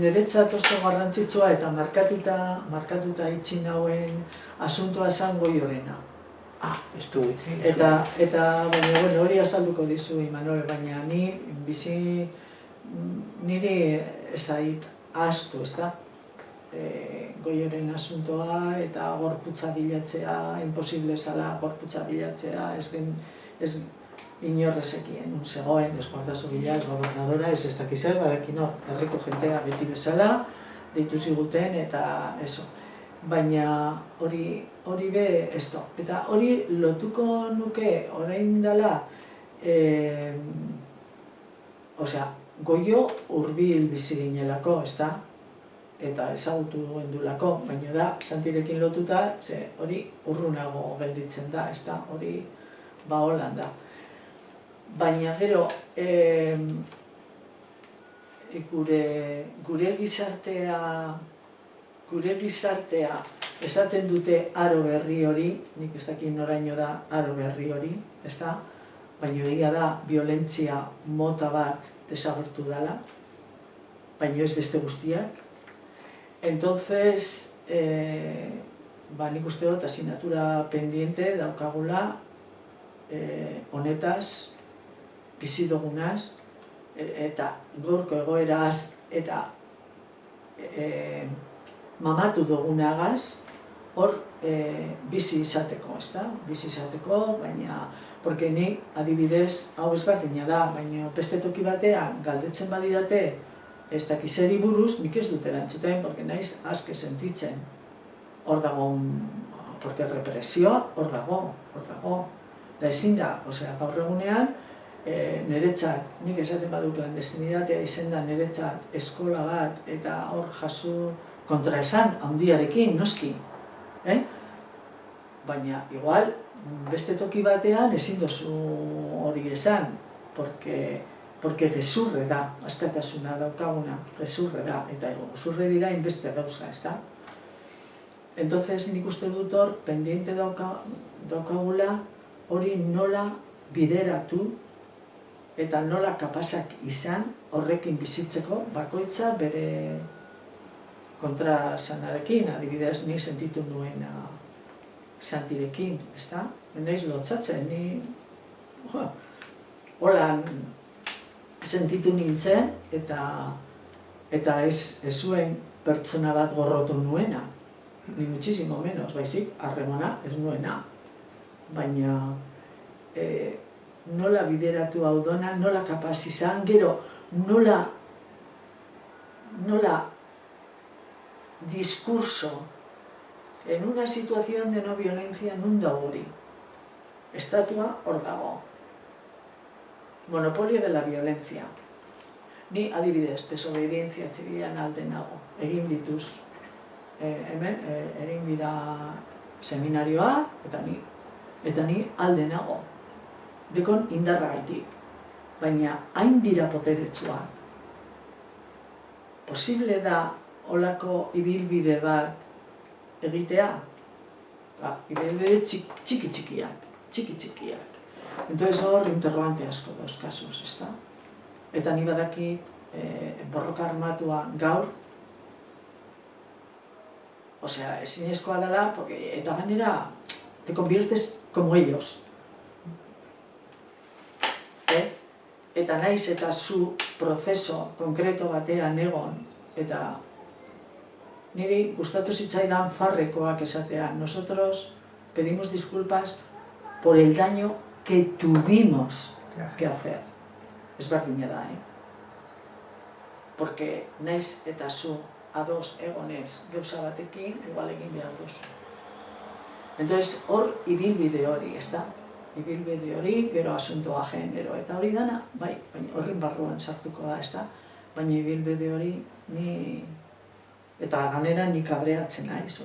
Niretzat oso garrantzitsua eta markatuta itxi nauen asuntoa zen Goiorena. Ez du itzi. Eta baina, hori azalduko dizu, Imanol, baina niri ezait ahaztu, ez da? Goioren asuntoa eta gorputza bilatzea, imposible zala gorputza bilatzea, ez inorrezekien, nun zegoen, ez Guardaso Vila, ez gobernadora, ez dakizer, badekin hor, herriko jentea beti bezala, deitu ziguten eta eso. Baina hori be, ez da. Eta hori lotuko nuke orain dela, Goio hurbil bizi ginelako, ez da? Eta ezagutu gendulako, baina da, Santirekin lotuta, hori urrunago gelditzen da, ez da? Hori holan da. Baina gero, gure gizartea esaten dute aro berri hori, nik ez dakit noraino da aro berri hori, ez da? Baina egia da, violentzia mota bat desagertu dela, baina ez beste guztiak. Entonces, nik uste dut asignatura pendiente daukagula honetaz, bizi dugunaz, eta gaurko egoeraz, eta mamatu dugunagaz, hor bizi izateko, ez da? Bizi izateko, baina, porque ni adibidez, hau ezberdina da, baina beste toki batean galdetzen badidate, ez dakizeri buruz, nik ez dut erantzuten, porque naiz aske sentitzen. Hor dago, porque represioa hor dago. Eta ezin da, gaur egunean, niretzat, nik esaten badu klandestinitatea izen da niretzat eskola bat eta hor jaso kontraesan handiarekin, noski. Baina, igual, beste toki batean ezin dozu hori esan, porque gezurre da, askatasuna daukaguna, gezurre da, eta gezurre dira inbeste gauza, ez da? Entonces, nik uste dut hor, pendiente daukagula, hori nola bideratu eta nola kapazak izan horrekin bizitzeko bakoitza bere kontrasanarekin, adibidez ni sentitu nuena Santirekin, ez da? Naiz lotzatzen, ni holan sentitu nintzen eta ez zuen pertsona bat gorrotu nuena, ni muchísimo menos, baizik, harremona ez nuena. Baina nola bideratu hau dona, nola kapaz izan, gero nola diskurso en una situación de no violencia nun da hori. Estatua hor dago. Monopolio de la violencia. Ni adibidez, desobediencia zibilan alde nago. Egin dituz. Hemen, egin dira seminarioa, eta ni alde nago. Dekon indarra gaitik. Baina hain dira poteretsuak. Posible da holako ibilbide bat egitea? Ibilbide txiki-txikiak. Entonces hor interrogante asko dauz kasuz, ez da? Eta ni badakit borroka armatua gaur, ezinezkoa dela, eta gainera te conviertes como ellos. Eta naiz eta zu prozeso konkreto batean egon, eta niri gustatu zitzaidan farrekoak esatea. Nosotros pedimos disculpas por el daño que tuvimos que hacer. Ez berdina da, Porque naiz eta zu ados egonez gauza batekin, igual egin behar duzu. Entonces, hor ibilbide hori, ez da? Ibilbide hori, gero asuntoa genero, eta hori dana, bai, horren barruan sartuko da, ez da? Baina ibilbide hori, eta ganera nik abreatzen naiz,